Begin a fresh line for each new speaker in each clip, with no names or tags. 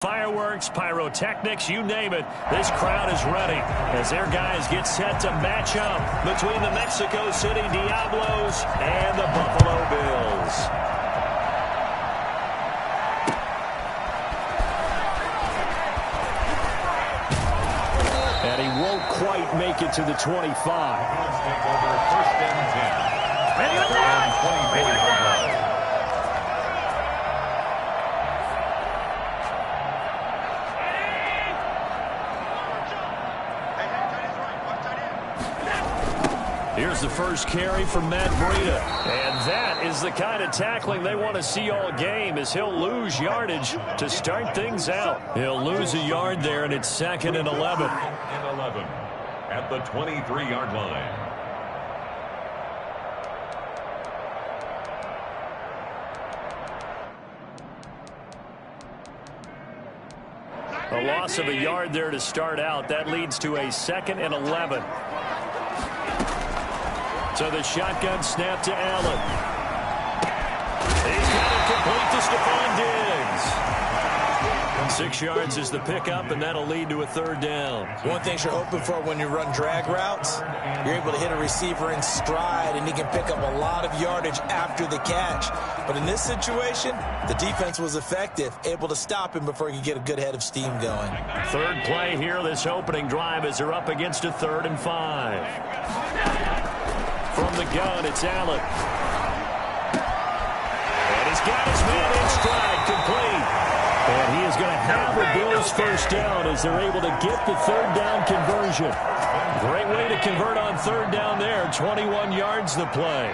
Fireworks, pyrotechnics, you name it. This crowd is ready as their guys get set to match up between the Mexico City Diablos and the Buffalo Bills. And he won't quite make it to the 25.
First and 10. Ready to go!
Here's the first carry from Matt Breida. And that is the kind of tackling they want to see all game, as he'll lose yardage to start things out. He'll lose a yard there, and it's 2nd and 11.
And 11 at the 23-yard line.
A loss of a yard there to start out. That leads to a 2nd and 11. So the shotgun snap to Allen. He's got it complete to Stephon Diggs. 6 yards is the pickup, and that'll lead to a 3rd down.
One thing you're hoping for when you run drag routes, you're able to hit a receiver in stride, and he can pick up a lot of yardage after the catch. But in this situation, the defense was effective, able to stop him before he could get a good head of steam going.
3rd play here, this opening drive, as they're up against a 3rd and 5. From the gun, it's Allen. And he's got his man in stride, complete. And he is going to have the Bills' first down as they're able to get the 3rd down conversion. Great way to convert on 3rd down there. 21 yards the play.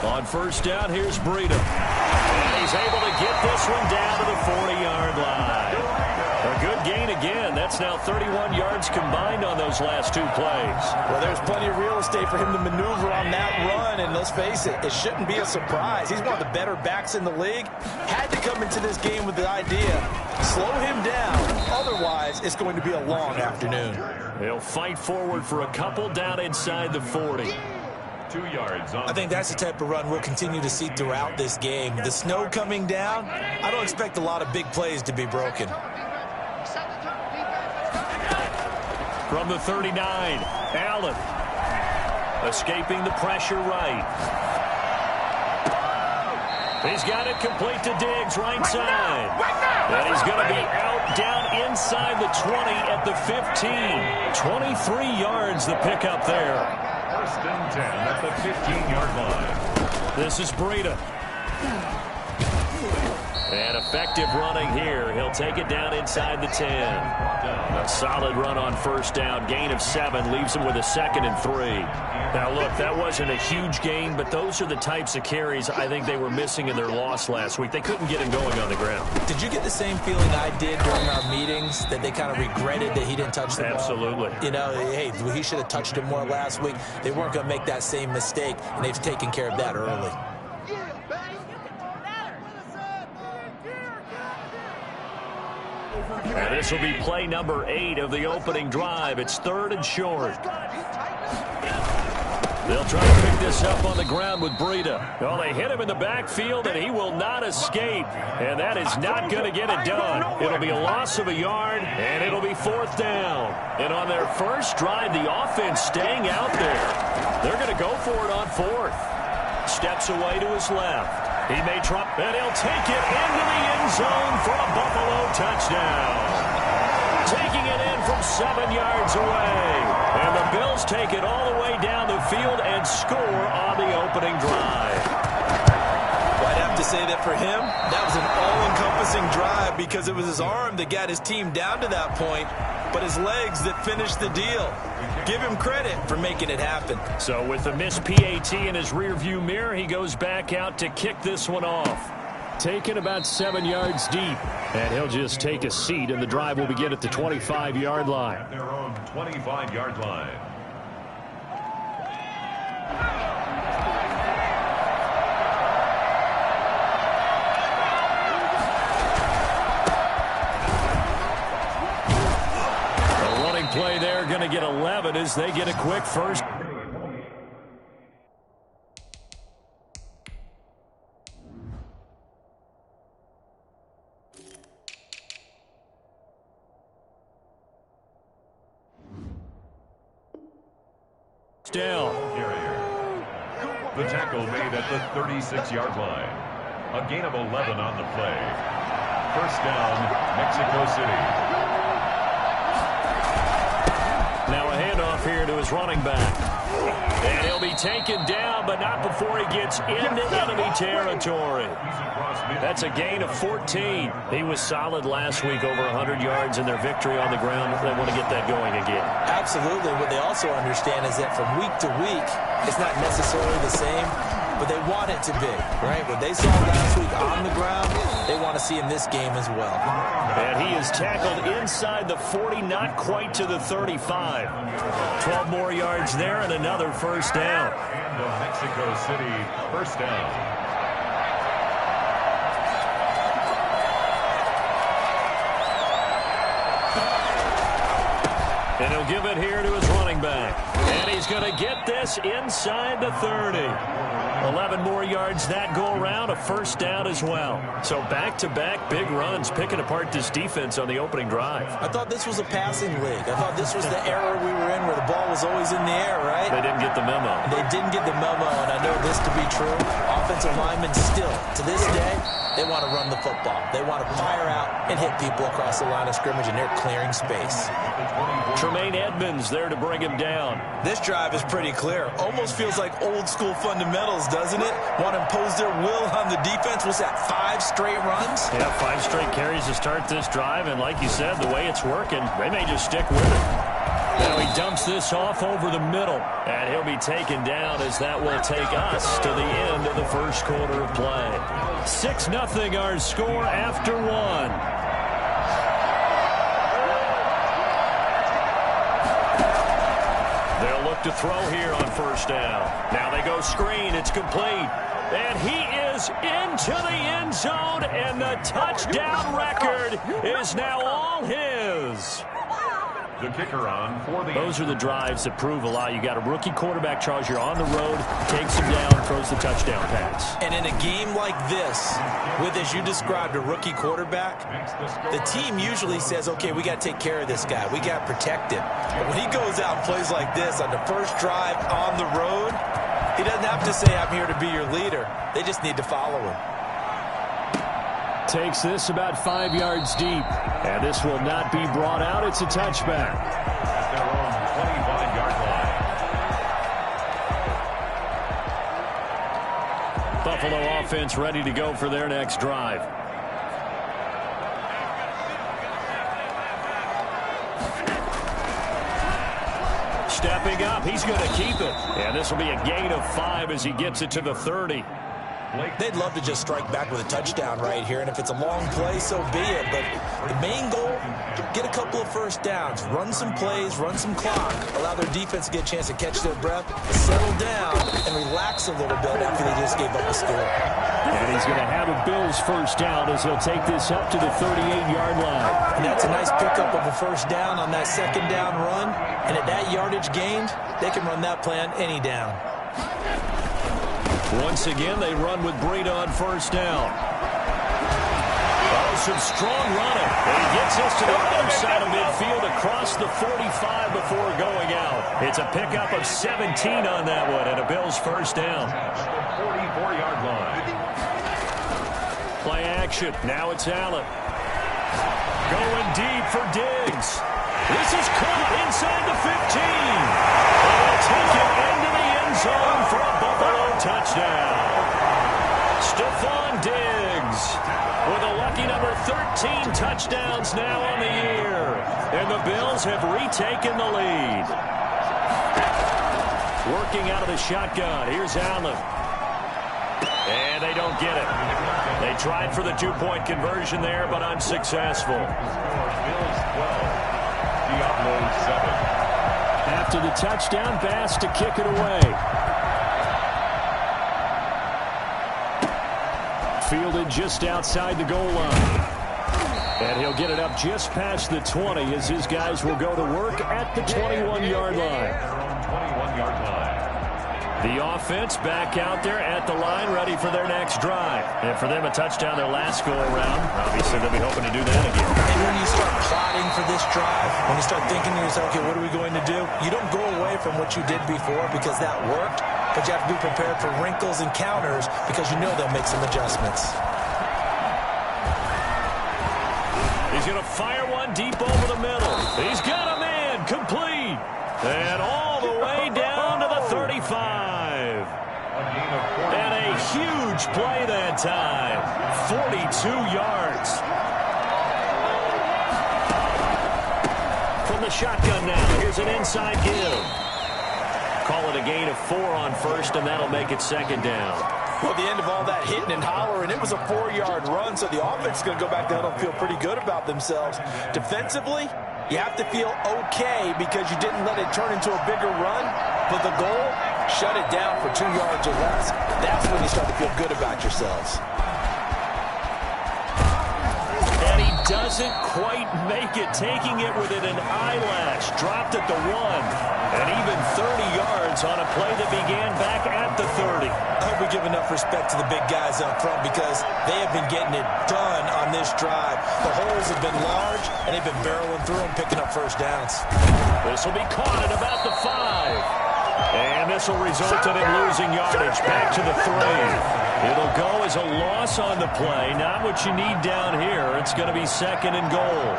On 1st down, here's Breida. And he's able to get this one down to the 40-yard line. A good gain again. That's now 31 yards combined on those last 2 plays.
Well, there's plenty of real estate for him to maneuver on that run, and let's face it, it shouldn't be a surprise. He's one of the better backs in the league. Had to come into this game with the idea, slow him down. Otherwise, it's going to be a long afternoon.
He'll fight forward for a couple down inside the 40.
2 yards on.
I think that's the type of run we'll continue to see throughout this game. The snow coming down, I don't expect a lot of big plays to be broken.
From the 39, Allen escaping the pressure right. He's got it complete to Diggs, right side. And he's going to be out down inside the 20 at the 15. 23 yards the pickup there.
1st and 10 at the 15-yard line.
This is Breida. And effective running here. He'll take it down inside the 10. A solid run on 1st down. Gain of 7 leaves him with a 2nd and 3. Now, look, that wasn't a huge gain, but those are the types of carries I think they were missing in their loss last week. They couldn't get him going on the ground.
Did you get the same feeling I did during our meetings, that they kind of regretted that he didn't touch the ball?
Absolutely.
You know, hey, he should have touched it more last week. They weren't going to make that same mistake, and they've taken care of that early.
And this will be play number 8 of the opening drive. It's 3rd and short. They'll try to pick this up on the ground with Breida. Well, they hit him in the backfield, and he will not escape. And that is not going to get it done. It'll be a loss of a yard, and it'll be 4th down. And on their first drive, the offense staying out there. They're going to go for it on 4th. Steps away to his left. He may try, and he'll take it into the end zone for a Buffalo touchdown. Taking it in from 7 yards away. And the Bills take it all the way down the field and score on the opening drive.
Well, I'd have to say that for him, that was an all-encompassing drive because it was his arm that got his team down to that point, but his legs that finished the deal. Give him credit for making it happen.
So with the missed PAT in his rearview mirror, he goes back out to kick this one off. Taken about 7 yards deep, and he'll just take a seat, and the drive will begin at the 25-yard line.
Their own 25-yard line.
A running play there, going to get 11 as they get a quick first. Down.
The tackle made at the 36-yard line. A gain of 11 on the play. First down, Mexico City.
Now a handoff here to his running back. And he'll be taken down, but not before he gets into enemy territory. That's a gain of 14. He was solid last week, over 100 yards in their victory on the ground. They want to get that going again.
Absolutely. What they also understand is that from week to week, it's not necessarily the same, but they want it to be, right? What they saw last week on the ground, they want to see in this game as well.
And he is tackled inside the 40, not quite to the 35. 12 more yards there and another first down.
And Mexico City, first down.
And he'll give it here to his running back. And he's going to get this inside the 30. 11 more yards that go around, a first down as well. So back-to-back big runs, picking apart this defense on the opening drive.
I thought this was a passing league. I thought this was the era we were in where the ball was always in the air, right?
They didn't get the memo.
They didn't get the memo, and I know this to be true. Offensive linemen still, to this day, they want to run the football. They want to fire out and hit people across the line of scrimmage, and they're clearing space.
Tremaine Edmonds there to bring him down.
This drive is pretty clear. Almost feels like old-school fundamentals, doesn't it? Want to impose their will on the defense. What's that, 5 straight runs?
Yeah, 5 straight carries to start this drive, and like you said, the way it's working, they may just stick with it. Now he dumps this off over the middle, and he'll be taken down as that will take us to the end of the first quarter of play. 6-0 our score after 1. They'll look to throw here on first down. Now they go screen. It's complete. And he is into the end zone, and the touchdown record is now all his.
The kicker on for the...
Those are the drives that prove a lot. You got a rookie quarterback, Charles. You're on the road, takes him down, throws the touchdown pass.
And in a game like this, with, as you described, a rookie quarterback, the team usually says, okay, we got to take care of this guy. We got to protect him. But when he goes out and plays like this on the first drive on the road, he doesn't have to say, I'm here to be your leader. They just need to follow him.
Takes this about 5 yards deep. And this will not be brought out. It's a touchback.
At their own 25-yard line.
Buffalo offense ready to go for their next drive. Stepping up, he's going to keep it. And this will be a gain of 5 as he gets it to the 30.
They'd love to just strike back with a touchdown right here, and if it's a long play, so be it. But the main goal, get a couple of first downs, run some plays, run some clock, allow their defense to get a chance to catch their breath, settle down, and relax a little bit after they just gave up a score.
And he's going to have a Bills first down as he'll take this up to the 38-yard line.
And that's a nice pickup of a first down on that second down run, and at that yardage gained, they can run that play on any down.
Once again, they run with Breida on first down. Oh, some strong running. And he gets us to the other side of midfield across the 45 before going out. It's a pickup of 17 on that one and a Bills first down.
44-yard line.
Play action. Now it's Allen. Going deep for Diggs. This is caught inside the 15. And they'll take it into the end zone for a Buffalo touchdown. Stephon Diggs with a lucky number 13 touchdowns now on the year. And the Bills have retaken the lead. Working out of the shotgun. Here's Allen. And they don't get it. They tried for the two-point conversion there, but unsuccessful.
Bills 12. Diablo 7.
After the touchdown, Bass to kick it away. Fielded just outside the goal line. And he'll get it up just past the 20 as his guys will go to work at the 21-yard line.
21-yard line.
The offense back out there at the line, ready for their next drive. And for them, a touchdown their last go-around. Obviously, they'll be hoping to do that again.
And when you start plotting for this drive, when you start thinking to yourself, okay, what are we going to do? You don't go away from what you did before because that worked, but you have to be prepared for wrinkles and counters because you know they'll make some adjustments.
He's going to fire one deep over the middle. He's got a man complete. And all the way down to the 35. And a huge play that time. 42 yards. From the shotgun now, here's an inside give. Call it a gain of 4 on first, and that'll make it second down.
Well, at the end of all that hitting and hollering, it was a 4-yard run, so the offense is going to go back down and feel pretty good about themselves. Defensively, you have to feel okay because you didn't let it turn into a bigger run, but the goal, shut it down for 2 yards or less. That's when you start to feel good about yourselves.
And he doesn't quite make it, taking it within an eyelash. Dropped at the 1, and even 30 yards on a play that began back at the 30.
I hope we give enough respect to the big guys up front because they have been getting it done on this drive. The holes have been large, and they've been barreling through them, picking up first downs.
This will be caught at about the 5. And this will result in him losing yardage back to the 3. It'll go as a loss on the play. Not what you need down here. It's going to be second and goal.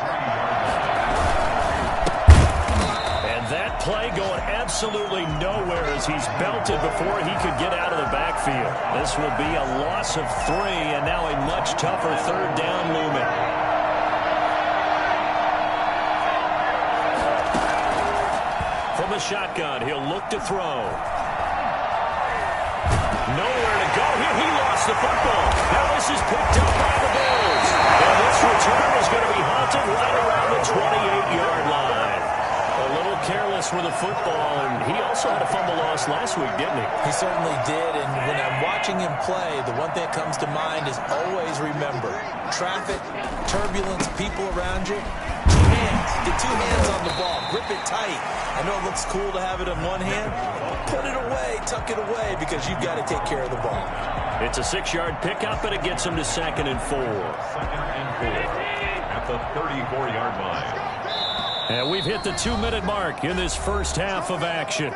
And that play going absolutely nowhere as he's belted before he could get out of the backfield. This will be a loss of 3 and now a much tougher third down looming. From the shotgun, he'll look to throw. Nowhere to go here. He lost the football. Now this is picked up by the Bills. And this return is going to be halted right around the 28-yard line. A little careless with the football, and he also had a fumble loss last week, didn't he?
He certainly did, and when I'm watching him play, the one thing that comes to mind is always remember, traffic, turbulence, people around you, 2 hands. Get 2 hands on the ball. Grip it tight. I know it looks cool to have it in one hand. Put it away, tuck it away, because you've got to take care of the ball.
It's a 6-yard pickup, and it gets him to second and 4.
At the 34-yard line.
And we've hit the 2-minute mark in this first half of action.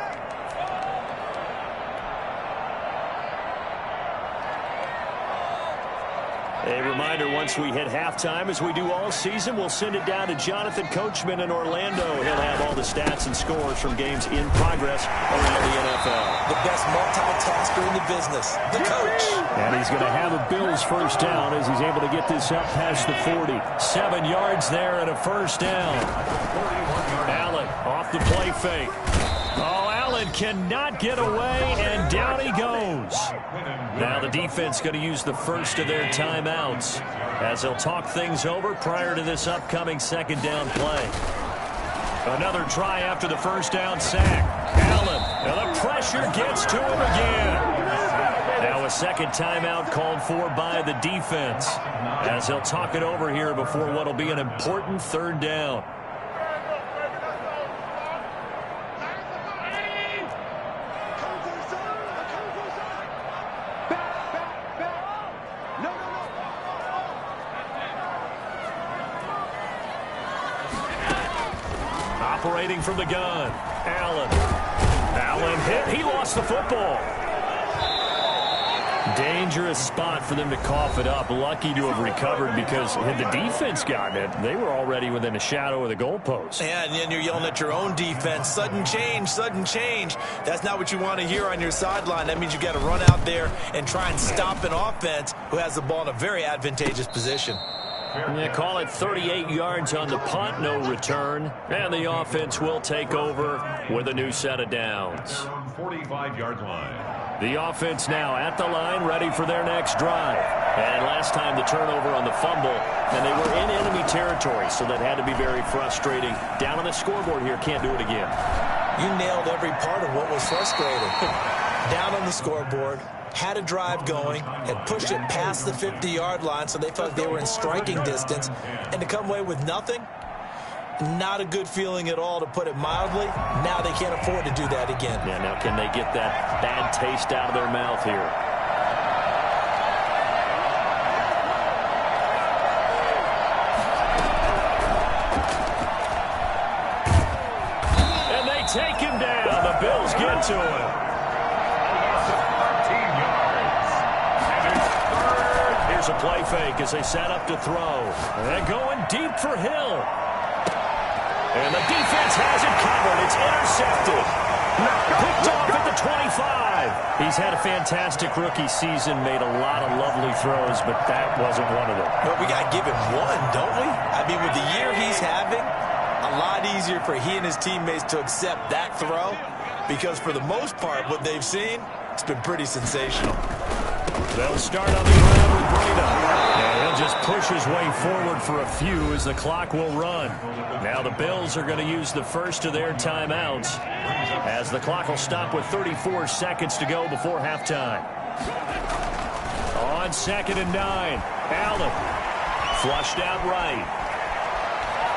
A reminder, once we hit halftime, as we do all season, we'll send it down to Jonathan Coachman in Orlando. He'll have all the stats and scores from games in progress around the NFL.
The best multitasker in the business, the coach.
And he's going to have a Bills first down as he's able to get this up past the 40. 7 yards there and a first down. Allen off the play fake. Oh, Allen cannot get away, and down he goes. Now the defense going to use the first of their timeouts as they'll talk things over prior to this upcoming second down play. Another try after the first down sack. Allen, and the pressure gets to him again. Now a second timeout called for by the defense as they'll talk it over here before what will be an important third down. Operating from the gun, Allen. Allen hit. He lost the football. Dangerous spot for them to cough it up. Lucky to have recovered because had the defense gotten it, they were already within a shadow of the goalpost.
Yeah, and then you're yelling at your own defense. Sudden change, sudden change. That's not what you want to hear on your sideline. That means you got to run out there and try and stop an offense who has the ball in a very advantageous position.
Yeah, call it 38 yards on the punt, no return. And the offense will take over with a new set of downs.
45-yard line.
The offense now at the line, ready for their next drive. And last time the turnover on the fumble, and they were in enemy territory, so that had to be very frustrating. Down on the scoreboard here, can't do it again.
You nailed every part of what was frustrating. Down on the scoreboard, had a drive going, had pushed it past the 50-yard line, so they felt they were in striking distance, and to come away with nothing, Not a good feeling at all, to put it mildly. Now they can't afford to do that again.
Yeah, now can they get that bad taste out of their mouth here? And they take him down. The Bills get to him.
13 yards. And it's third.
Here's a play fake as they set up to throw. And going deep for Hill. And the defense has it covered. It's intercepted. Picked off at the 25. He's had a fantastic rookie season, made a lot of lovely throws, but that wasn't one of them.
But we got to give him one, don't we? I mean, with the year he's having, a lot easier for he and his teammates to accept that throw, because for the most part, what they've seen, it's been pretty sensational.
They'll start on the ground with Breda. And he'll just push his way forward for a few as the clock will run. Now the Bills are going to use the first of their timeouts as the clock will stop with 34 seconds to go before halftime. On 2nd and 9, Allen flushed out right.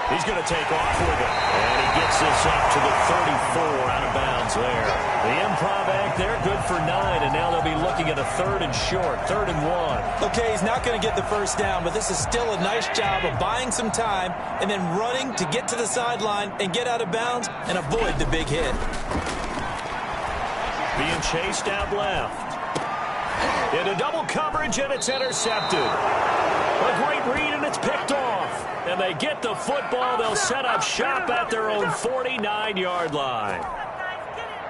He's going to take off with it. And he gets this up to the 34 out of bounds there. The improv act there, good for 9, and now they'll be looking at a 3rd and short, 3rd and 1.
Okay, he's not going to get the first down, but this is still a nice job of buying some time and then running to get to the sideline and get out of bounds and avoid the big hit.
Being chased out left. Into double coverage, and it's intercepted. A great read, and it's picked off. And they get the football. They'll set up shop at their own 49-yard line.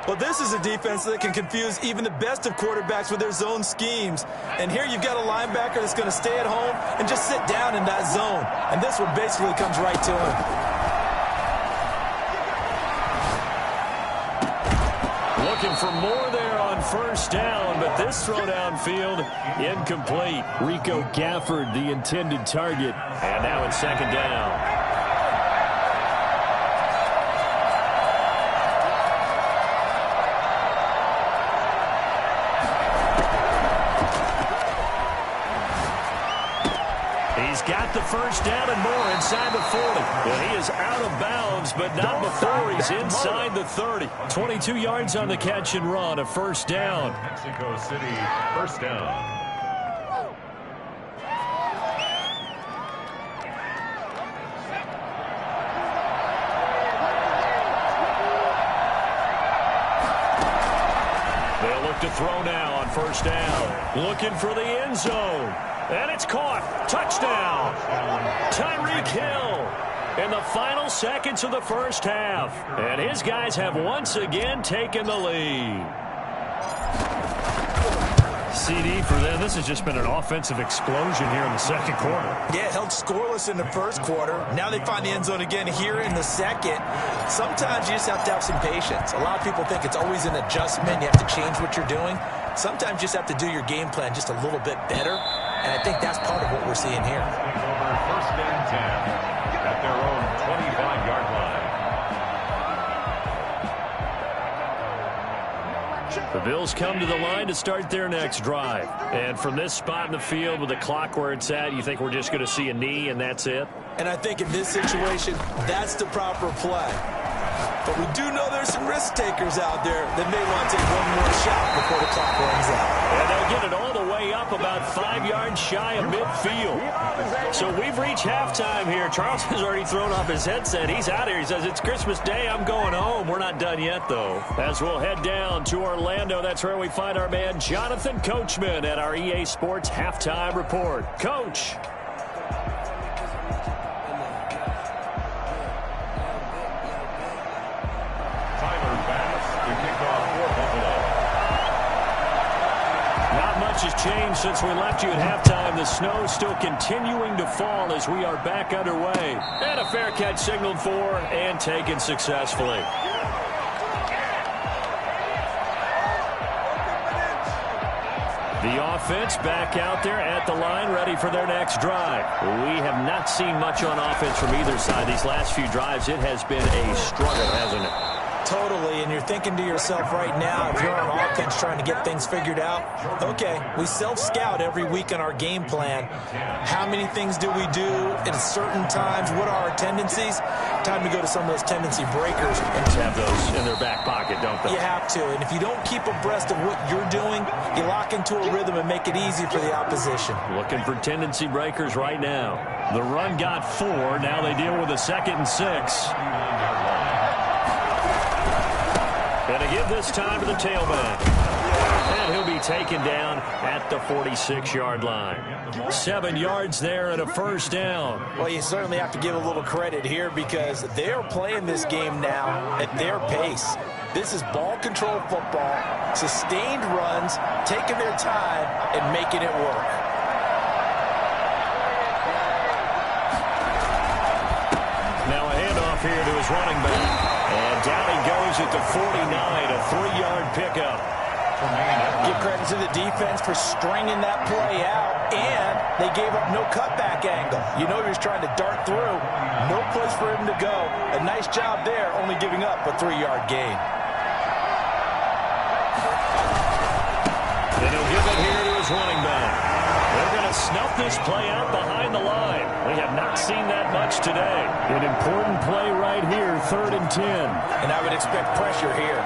Well, this is a defense that can confuse even the best of quarterbacks with their zone schemes. And here you've got a linebacker that's going to stay at home and just sit down in that zone. And this one basically comes right to him.
Looking for more there on first down, but this throw downfield incomplete. Rico Gafford, the intended target. And now it's 2nd down. He's got the first down and more inside the 40. Well, he is out of bounds, but not before he's inside the 30. 22 yards on the catch and run, a first down.
Mexico City, first down.
They'll look to throw now on first down. Looking for the end zone. And it's caught. Touchdown. Tyreek Hill in the final seconds of the first half. And his guys have once again taken the lead. CD for them. This has just been an offensive explosion here in the second quarter.
Yeah, held scoreless in the first quarter. Now they find the end zone again here in the second. Sometimes you just have to have some patience. A lot of people think it's always an adjustment. You have to change what you're doing. Sometimes you just have to do your game plan just a little bit better. And I think that's part of what we're seeing here.
Over 1st and 10 at their own 25-yard line.
The Bills come to the line to start their next drive. And from this spot in the field with the clock where it's at, you think we're just going to see a knee and that's it?
And I think in this situation, that's the proper play. But we do know there's some risk takers out there that may want to take one more shot before the clock runs out.
And they'll get it all the way up about 5 yards shy of midfield. So we've reached halftime here. Charles has already thrown off his headset. He's out here. He says, it's Christmas Day. I'm going home. We're not done yet, though. As we'll head down to Orlando, that's where we find our man Jonathan Coachman at our EA Sports Halftime Report. Coach. Has changed since we left you at halftime. The snow still continuing to fall as we are back underway. And a fair catch signaled for and taken successfully. The offense back out there at the line, ready for their next drive. We have not seen much on offense from either side. These last few drives, it has been a struggle, hasn't it?
Totally, and you're thinking to yourself right now, if you're on offense trying to get things figured out, okay, we self-scout every week in our game plan. How many things do we do at certain times? What are our tendencies? Time to go to some of those tendency breakers.
And have those in their back pocket, don't they?
You have to, and if you don't keep abreast of what you're doing, you lock into a rhythm and make it easy for the opposition.
Looking for tendency breakers right now. The run got 4. Now they deal with a 2nd and 6. And to give this time to the tailback. And he'll be taken down at the 46-yard line. 7 yards there and a first down.
Well, you certainly have to give a little credit here because they're playing this game now at their pace. This is ball control football, sustained runs, taking their time and making it work.
Now a handoff here to his running back. And down he goes at the 49, a 3-yard pickup.
Give credit to the defense for stringing that play out, and they gave up no cutback angle. You know he was trying to dart through. No place for him to go. A nice job there, only giving up a 3-yard gain.
And he'll give it here to his running back. They're going to snuff this play out behind the line. We have not seen that much today. An important play right here, 3rd and 10.
And I would expect pressure here.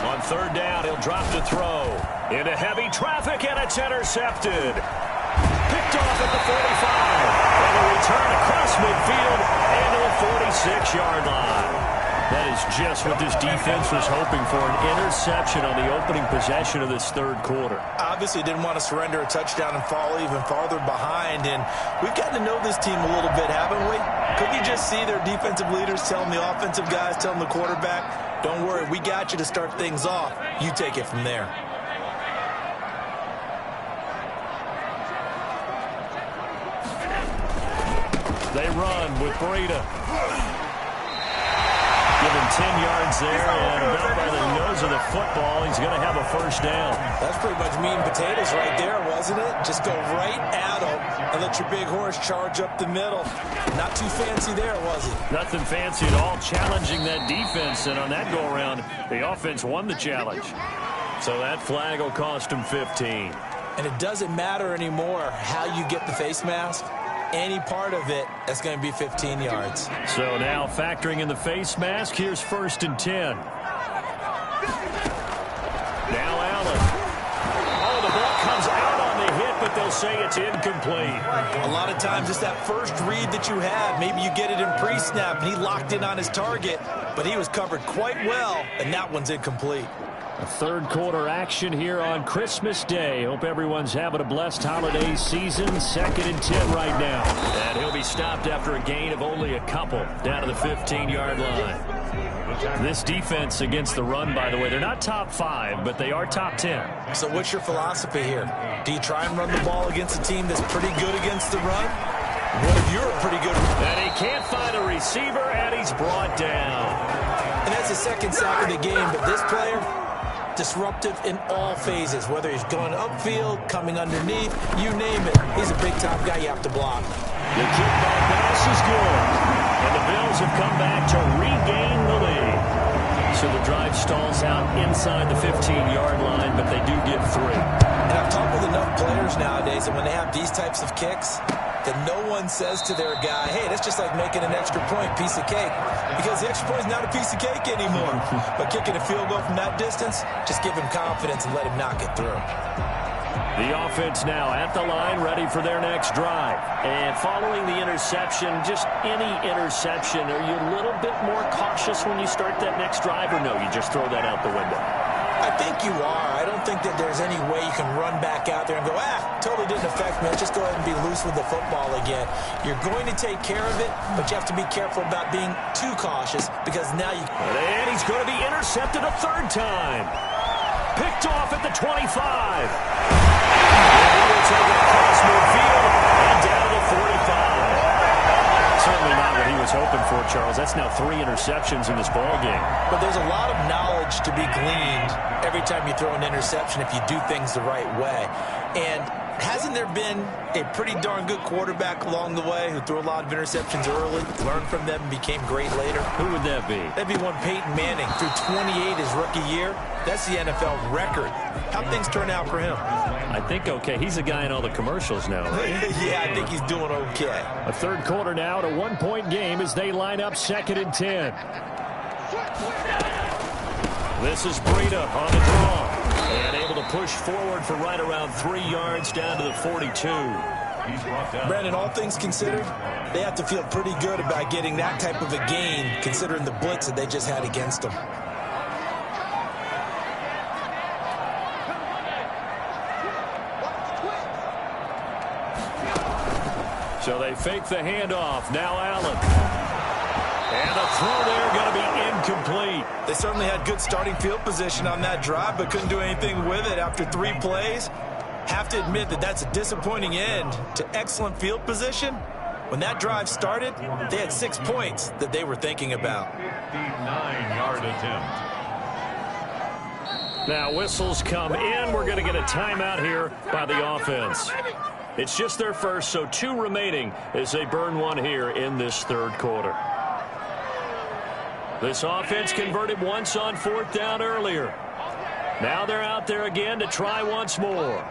On 3rd down, he'll drop to throw. Into heavy traffic, and it's intercepted. Picked off at the 45. And a return across midfield and to the 46-yard line. That is just what this defense was hoping for, an interception on the opening possession of this 3rd quarter.
Obviously didn't want to surrender a touchdown and fall even farther behind, and we've gotten to know this team a little bit, haven't we? Couldn't you just see their defensive leaders telling the offensive guys, telling the quarterback, don't worry, we got you to start things off. You take it from there.
They run with Breida. Give him 10 yards there, and about by the nose of the football, he's going to have a first down.
That's pretty much meat and potatoes right there, wasn't it? Just go right at him and let your big horse charge up the middle. Not too fancy there, was it?
Nothing fancy at all, challenging that defense, and on that go-around, the offense won the challenge. So that flag will cost him 15.
And it doesn't matter anymore how you get the face mask. Any part of it, that's going to be 15 yards.
So now factoring in the face mask, here's 1st and 10. Now Allen. Oh, the ball comes out on the hit, but they'll say it's incomplete.
A lot of times it's that first read that you have. Maybe you get it in pre-snap, and he locked in on his target, but he was covered quite well, and that one's incomplete.
A 3rd quarter action here on Christmas Day. Hope everyone's having a blessed holiday season. 2nd and 10 right now. And he'll be stopped after a gain of only a couple down to the 15-yard line. This defense against the run, by the way, they're not top 5, but they are top 10.
So what's your philosophy here? Do you try and run the ball against a team that's pretty good against the run? What if you're pretty good?
And he can't find a receiver, and he's brought down.
And that's the 2nd sack of the game, but this player, disruptive in all phases, whether he's going upfield, coming underneath, you name it. He's a big-time guy you have to block.
The kickback pass is good. And the Bills have come back to regain the lead. So the drive stalls out inside the 15-yard line, but they do get 3.
And I've talked with enough players nowadays that when they have these types of kicks, that no one says to their guy, hey, that's just like making an extra point, piece of cake. Because the extra point is not a piece of cake anymore. But kicking a field goal from that distance, just give him confidence and let him knock it through.
The offense now at the line, ready for their next drive. And following the interception, just any interception, are you a little bit more cautious when you start that next drive, or no, you just throw that out the window?
I think you are. I don't think that there's any way you can run back out there and go, totally didn't affect me. Just go ahead and be loose with the football again. You're going to take care of it, but you have to be careful about being too cautious because now you...
And he's going to be intercepted a 3rd time. Picked off at the 25. And he will take it across midfield and down to the 45. Certainly not what he was hoping for, Charles. That's now 3 interceptions in this ballgame.
But there's a lot of knowledge to be gleaned every time you throw an interception if you do things the right way. And has hasn't there been a pretty darn good quarterback along the way who threw a lot of interceptions early, learned from them, and became great later?
Who would that be?
That'd be one Peyton Manning. Threw 28 his rookie year. That's the NFL record. How'd things turn out for him?
I think okay. He's a guy in all the commercials now, right?
Yeah, I think he's doing okay.
A third quarter now, a one-point game as they line up 2nd and 10. This is Breida on the draw. And able to push forward for right around 3 yards down to the 42.
Brandon, all things considered, they have to feel pretty good about getting that type of a gain considering the blitz that they just had against them.
So they fake the handoff. Now Allen. And the throw there going to be incomplete.
They certainly had good starting field position on that drive, but couldn't do anything with it after 3 plays. Have to admit that that's a disappointing end to excellent field position. When that drive started, they had 6 points that they were thinking about.
59-yard attempt.
Now whistles come in. We're going to get a timeout here by the offense. It's just their first, so 2 remaining as they burn one here in this third quarter. This offense converted once on 4th down earlier. Now they're out there again to try once more.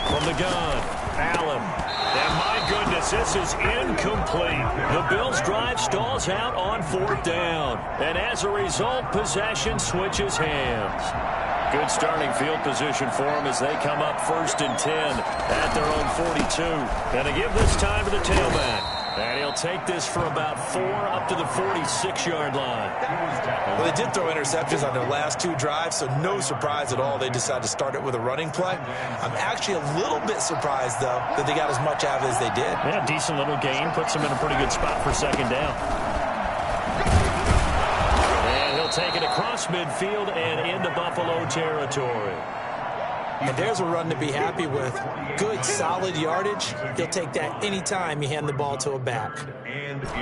From the gun, Allen. And my goodness, this is incomplete. The Bills' drive stalls out on 4th down. And as a result, possession switches hands. Good starting field position for them as they come up 1st and 10 at their own 42. And to give this time to the tailback. And he'll take this for about 4 up to the 46-yard line.
Well, they did throw interceptions on their last 2 drives, so no surprise at all they decided to start it with a running play. I'm actually a little bit surprised, though, that they got as much out of it as they did.
Yeah, decent little gain. Puts them in a pretty good spot for 2nd down. And he'll take it across midfield and into Buffalo territory.
And there's a run to be happy with. Good, solid yardage. He'll take that anytime you hand the ball to a back.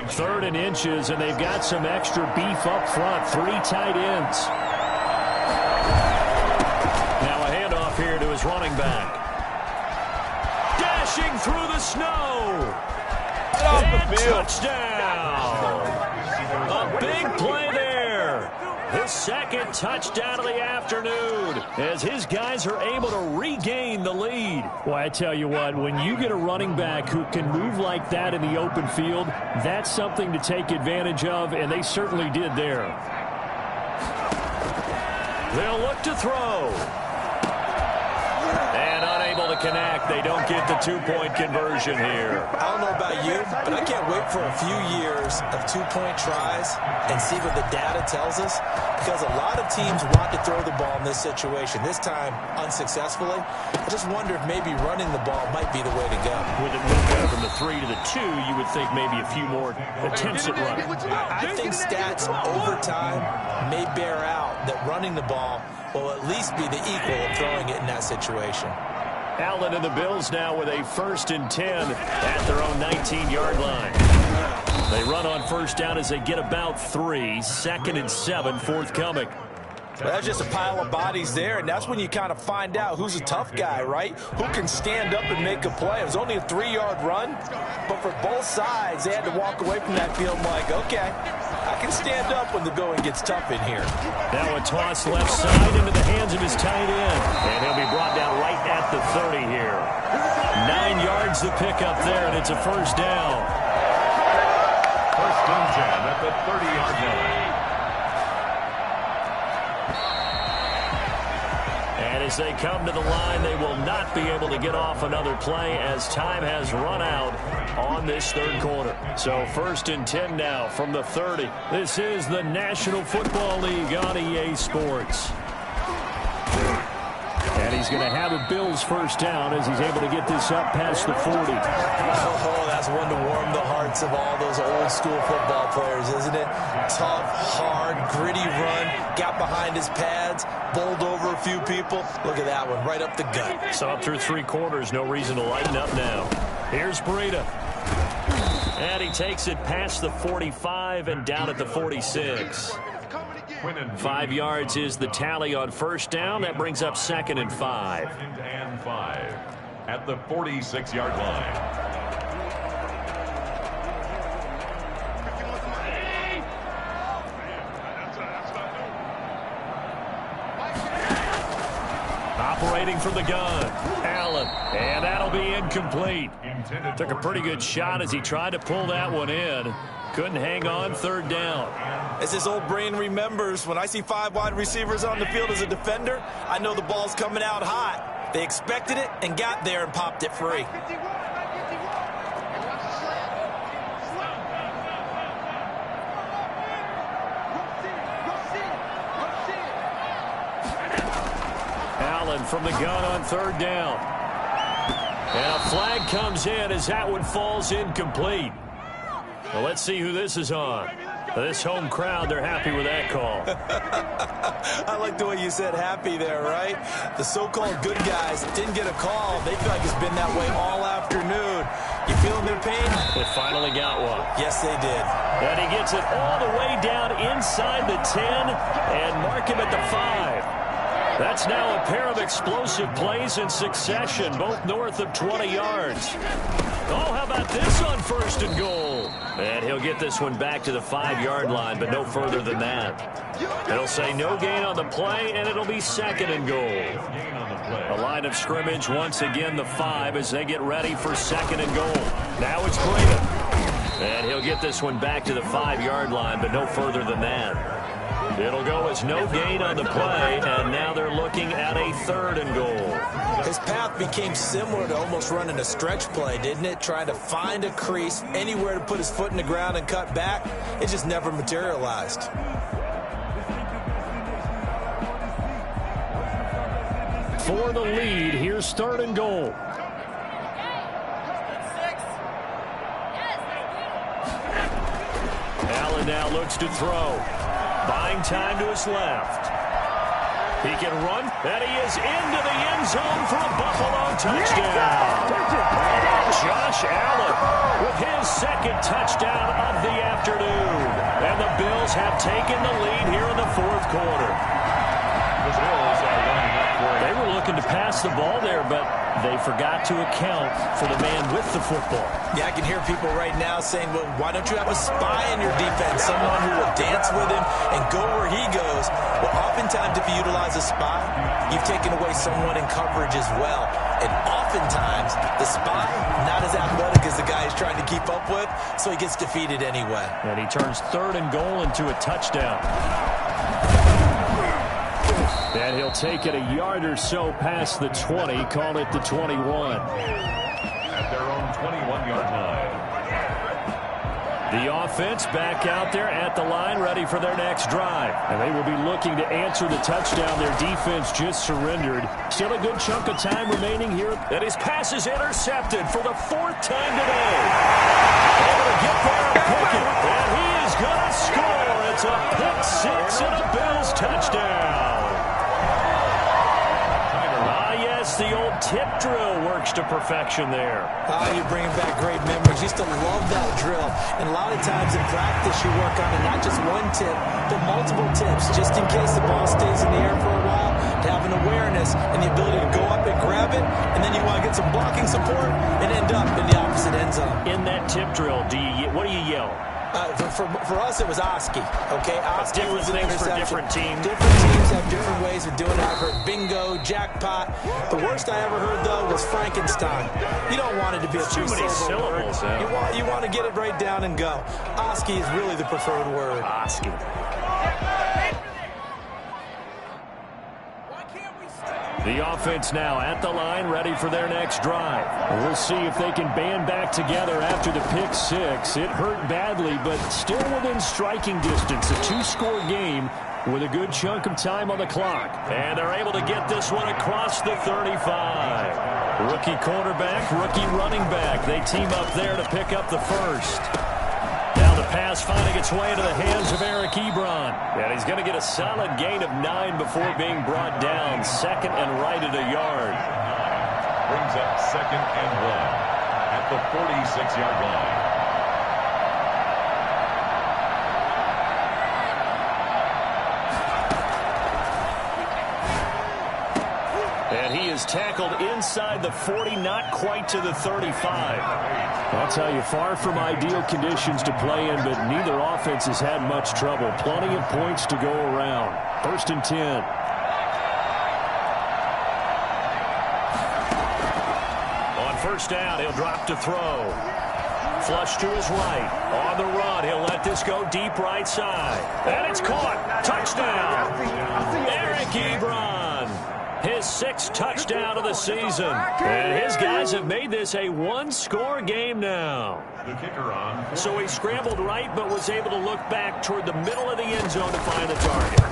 3rd and inches, and they've got some extra beef up front. 3 tight ends. Now a handoff here to his running back. Dashing through the snow. And touchdown. A big play there. His 2nd touchdown of the afternoon as his guys are able to regain the lead. Well, I tell you what, when you get a running back who can move like that in the open field, that's something to take advantage of, and they certainly did there. They'll look to throw. And unable to connect. They don't get the 2-point conversion here.
I don't know about you, but I can't wait for a few years of 2-point tries and see what the data tells us, because a lot of teams want to throw the ball in this situation, this time unsuccessfully. I just wonder if maybe running the ball might be the way to go.
With it moved out from the 3 to the 2, you would think maybe a few more attempts at running.
I think stats over time may bear out that running the ball will at least be the equal of throwing it in that situation.
Allen and the Bills now with a 1st and 10 at their own 19-yard line. They run on 1st down as they get about 3. 2nd and 7 forthcoming.
Well, that's just a pile of bodies there, and that's when you kind of find out who's a tough guy, right? Who can stand up and make a play. It was only a 3-yard run, but for both sides, they had to walk away from that field like, okay, I can stand up when the going gets tough in here.
Now a toss left side into the hands of his tight end, and he'll be brought down right at the 30 here. 9 yards to pick up there, and it's a 1st down.
1st and 10 at the 30-yard line.
And as they come to the line, they will not be able to get off another play as time has run out on this third quarter. So 1st and 10 now from the 30. This is the National Football League on EA Sports. And he's going to have a Bills 1st down as he's able to get this up past the 40.
Oh, that's one to warm the hearts of all those old school football players, isn't it? Tough, hard, gritty run, got behind his pads, bowled over a few people. Look at that one, right up the gut.
So up through 3 quarters, no reason to lighten up now. Here's Breida. And he takes it past the 45 and down at the 46. 5 yards is the tally on first down. That brings up 2nd and 5.
2nd and 5 at the 46-yard line.
Operating from the gun, Allen, and that'll be incomplete. Took a pretty good shot as he tried to pull that one in. Couldn't hang on 3rd down.
As his old brain remembers, when I see 5 wide receivers on the field as a defender, I know the ball's coming out hot. They expected it and got there and popped it free.
Allen from the gun on 3rd down. And a flag comes in as that one falls incomplete. Well, let's see who this is on. This home crowd, they're happy with that call.
I like the way you said happy there, right? The so-called good guys didn't get a call. They feel like it's been that way all afternoon. You feeling their pain?
They finally got one.
Yes, they did.
And he gets it all the way down inside the 10 and mark him at the 5. That's now a pair of explosive plays in succession, both north of 20 yards. Oh, how about this on 1st and goal? And he'll get this one back to the 5-yard line, but no further than that. It'll say no gain on the play, and it'll be 2nd and goal. A line of scrimmage, once again the 5 as they get ready for 2nd and goal. Now it's Breida. And he'll get this one back to the 5-yard line, but no further than that. It'll go as no gain on the play, and now they're looking at a 3rd and goal.
His path became similar to almost running a stretch play, didn't it? Trying to find a crease, anywhere to put his foot in the ground and cut back. It just never materialized.
For the lead, here's 3rd and goal. Allen now looks to throw. Buying time to his left. He can run, and he is into the end zone for a Buffalo touchdown. Josh Allen with his 2nd touchdown of the afternoon. And the Bills have taken the lead here in the 4th quarter.
The Bills are running back for it.
They were looking to pass the ball there, but they forgot to account for the man with the football.
Yeah, I can hear people right now saying, well, why don't you have a spy in your defense, someone who will dance with him and go where he goes? Well, oftentimes if you utilize a spy, you've taken away someone in coverage as well. And oftentimes the spy, not as athletic as the guy he's trying to keep up with, so he gets defeated anyway.
And he turns 3rd and goal into a touchdown. And he'll take it a yard or so past the 20, call it the 21.
At their own 21-yard line.
The offense back out there at the line, ready for their next drive. And they will be looking to answer the touchdown their defense just surrendered. Still a good chunk of time remaining here. And his pass is intercepted for the 4th time today. Able to get there and pick it. And he is going to score. It's a pick 6 and a Bills touchdown. The old tip drill works to perfection there.
You're bringing back great memories. Used to love that drill. And a lot of times in practice you work on it, not just one tip, but multiple tips, just in case the ball stays in the air for a while, to have an awareness and the ability to go up and grab it, and then you want to get some blocking support and end up in the opposite end zone.
In that tip drill, what do you yell?
For us, it was Oski. Okay, Oski
different
was an
things
interception.
for different teams.
Different teams have different ways of doing it. I've heard bingo, jackpot. The worst I ever heard, though, was Frankenstein. You don't want it to be a
too many syllables.
Yeah. You want to get it right down and go. Oski is really the preferred word.
Oski. The offense now at the line, ready for their next drive. We'll see if they can band back together after the pick 6. It hurt badly, but still within striking distance. A 2-score game with a good chunk of time on the clock. And they're able to get this one across the 35. Rookie quarterback, rookie running back. They team up there to pick up the first. Now the pass finding its way into the hands of Eric Ebron. And he's going to get a solid gain of 9 before being brought down. 2nd and right at a yard.
Brings up 2nd and 1 at the 46-yard line.
And he is tackled inside the 40, not quite to the 35. I'll tell you, far from ideal conditions to play in, but neither offense has had much trouble. Plenty of points to go around. 1st and 10. On 1st down, he'll drop to throw. Flush to his right. On the run, he'll let this go deep right side. And it's caught. Touchdown. Eric Ebron. His 6th touchdown of the season. And his guys have made this a one-score game now.
The kicker on.
So he scrambled right, but was able to look back toward the middle of the end zone to find the target.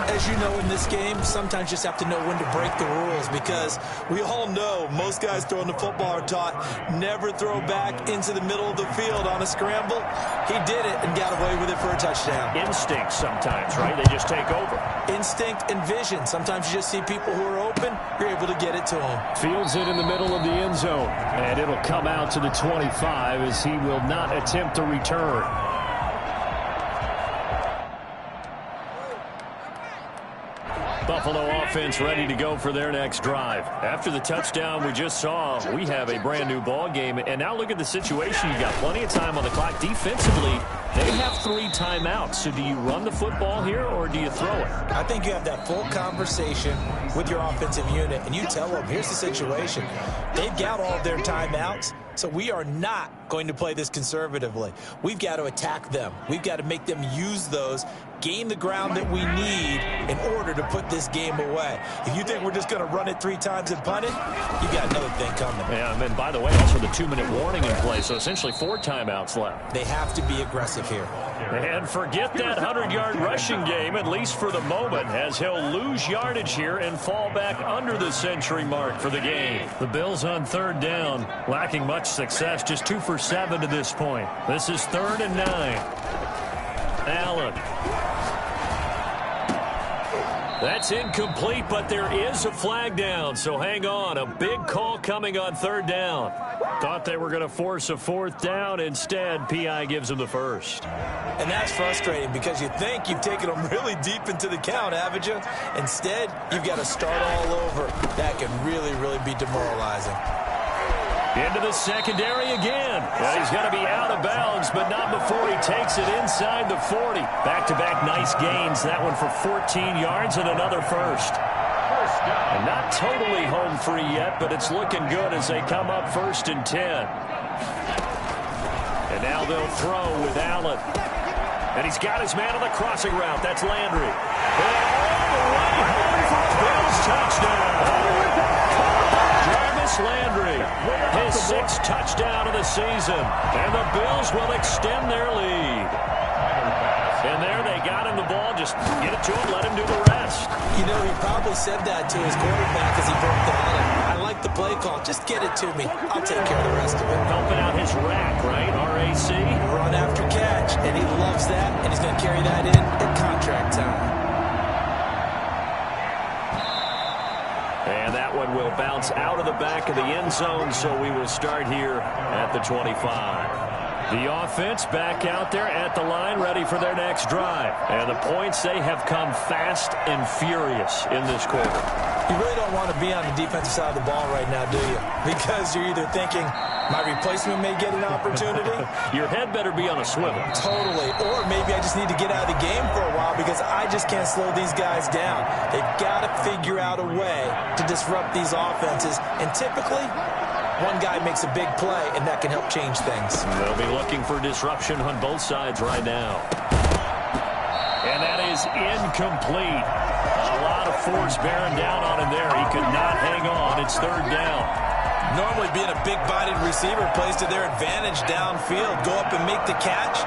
As you know, in this game, sometimes you just have to know when to break the rules, because we all know most guys throwing the football are taught never throw back into the middle of the field on a scramble. He did it and got away with it for a touchdown.
Instinct sometimes, right? They just take over.
Instinct and vision. Sometimes you just see people who are open, you're able to get it to them.
Fields it in the middle of the end zone, and it'll come out to the 25 as he will not attempt to return. Buffalo offense ready to go for their next drive. After the touchdown we just saw, we have a brand new ball game. And now look at the situation. You got plenty of time on the clock. Defensively, they have 3 timeouts. So do you run the football here or do you throw it?
I think you have that full conversation with your offensive unit, and you tell them, here's the situation. They've got all of their timeouts, so we are not going to play this conservatively. We've got to attack them. We've got to make them use those, gain the ground that we need in order to put this game away. If you think we're just going to run it 3 times and punt it, you got another thing coming.
Yeah, and by the way, also the 2-minute warning in play, so essentially 4 timeouts left.
They have to be aggressive here.
And forget that 100-yard rushing game, at least for the moment, as he'll lose yardage here and fall back under the century mark for the game. The Bills on 3rd down, lacking much success, just 2 for 7 to this point. This is 3rd and 9. Allen. That's incomplete, but there is a flag down, so hang on. A big call coming on 3rd down. Thought they were going to force a 4th down. Instead, P.I. gives them the 1st.
And that's frustrating because you think you've taken them really deep into the count, haven't you? Instead, you've got to start all over. That can really, really be demoralizing.
Into the secondary again. Well, he's going to be out of bounds, but not before he takes it inside the 40. Back-to-back nice gains. That one for 14 yards and another 1st. And not totally home free yet, but it's looking good as they come up 1st and 10. And now they'll throw with Allen. And he's got his man on the crossing route. That's Landry. And all the way home for a Bills touchdown. Jarvis Landry, his 6th touchdown of the season. And the Bills will extend their lead. And there they got him the ball. Just get it to him, let him do the rest.
You know, he probably said that to his quarterback as he broke down. I like the play call. Just get it to me. I'll take care of the rest of it.
Helping out his rack, right? RAC.
Run after catch. And he loves that. And he's going to carry that in at contract time.
And that one will bounce out of the back of the end zone, so we will start here at the 25. The offense back out there at the line, ready for their next drive. And the points, they have come fast and furious in this quarter.
You really don't want to be on the defensive side of the ball right now, do you? Because you're either thinking, my replacement may get an opportunity.
Your head better be on a swivel.
Totally. Or maybe I just need to get out of the game for a while because I just can't slow these guys down. They've got to figure out a way to disrupt these offenses. And typically, one guy makes a big play, and that can help change things.
They'll be looking for disruption on both sides right now. And that is incomplete. A lot of force bearing down on him there. He could not hang on. It's 3rd down.
Normally being a big-bodied receiver plays to their advantage downfield. Go up and make the catch,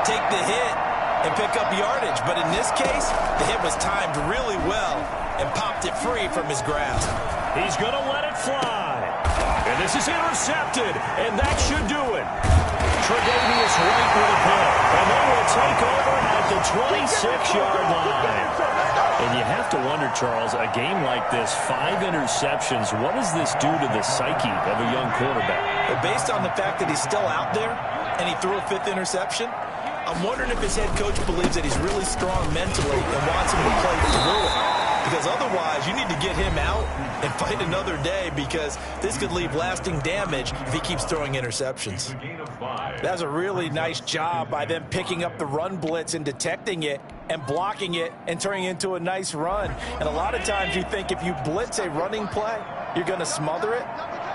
take the hit, and pick up yardage. But in this case, the hit was timed really well and popped it free from his grasp.
He's going to let it fly. And this is intercepted, and that should do it. Tre'Davious White with a pick, and they will take over at the 26-yard line. And you have to wonder, Charles, a game like this, 5 interceptions, what does this do to the psyche of a young quarterback?
But based on the fact that he's still out there and he threw a 5th interception, I'm wondering if his head coach believes that he's really strong mentally and wants him to play through it. because otherwise you need to get him out and fight another day, because this could leave lasting damage if he keeps throwing interceptions.
That's a really nice job by them picking up the run blitz and detecting it and blocking it and turning it into a nice run. And a lot of times you think if you blitz a running play, you're going to smother it.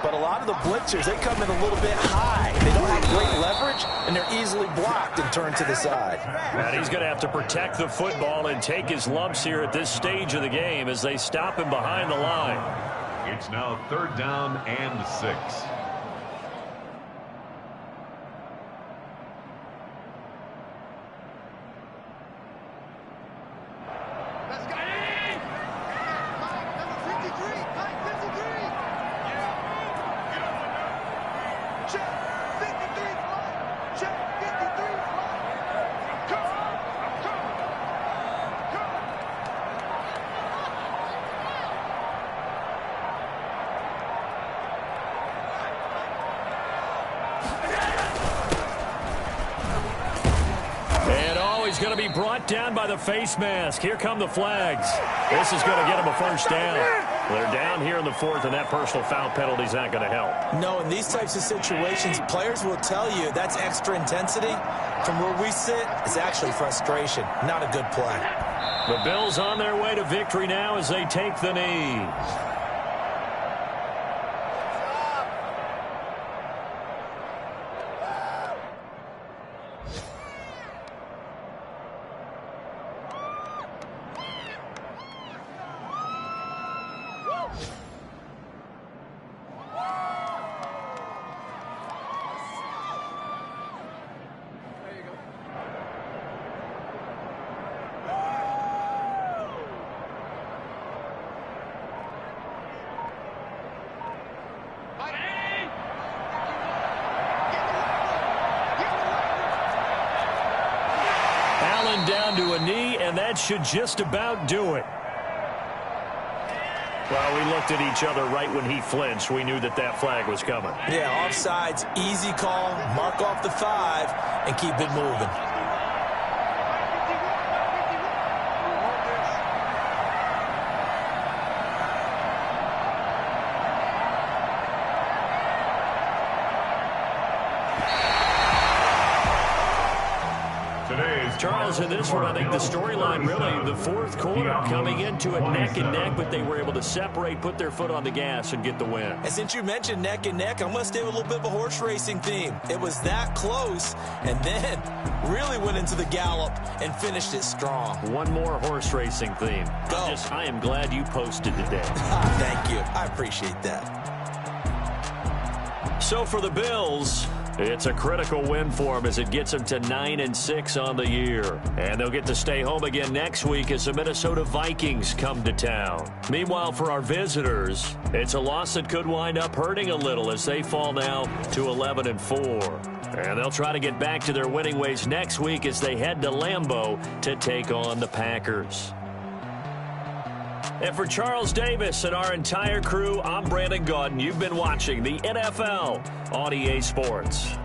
But a lot of the blitzers, they come in a little bit high. They don't have great leverage, and they're easily blocked and turned to the side.
And he's going to have to protect the football and take his lumps here at this stage of the game as they stop him behind the line.
It's now 3rd down and 6.
Going to be brought down by the face mask. Here come the flags. This is going to get him a first down. They're down here in the 4th, and that personal foul penalty is not going to help.
No, in these types of situations, players will tell you that's extra intensity. From where we sit, it's actually frustration. Not a good play.
The Bills on their way to victory now as they take the knee. Down to a knee, and that should just about do it. Well, we looked at each other right when he flinched. We knew that that flag was coming.
Yeah, offsides, easy call, mark off the 5, and keep it moving.
Charles, in this one, I think the storyline really, the 4th quarter coming into it neck and neck, but they were able to separate, put their foot on the gas, and get the win.
And since you mentioned neck and neck, I'm going to stay with a little bit of a horse racing theme. It was that close, and then really went into the gallop and finished it strong.
One more horse racing theme.
Go.
I am glad you posted today.
Thank you. I appreciate that.
So for the Bills, it's a critical win for them as it gets them to 9-6 on the year. And they'll get to stay home again next week as the Minnesota Vikings come to town. Meanwhile, for our visitors, it's a loss that could wind up hurting a little as they fall now to 11-4. And they'll try to get back to their winning ways next week as they head to Lambeau to take on the Packers. And for Charles Davis and our entire crew, I'm Brandon Gaudin. You've been watching the NFL on EA Sports.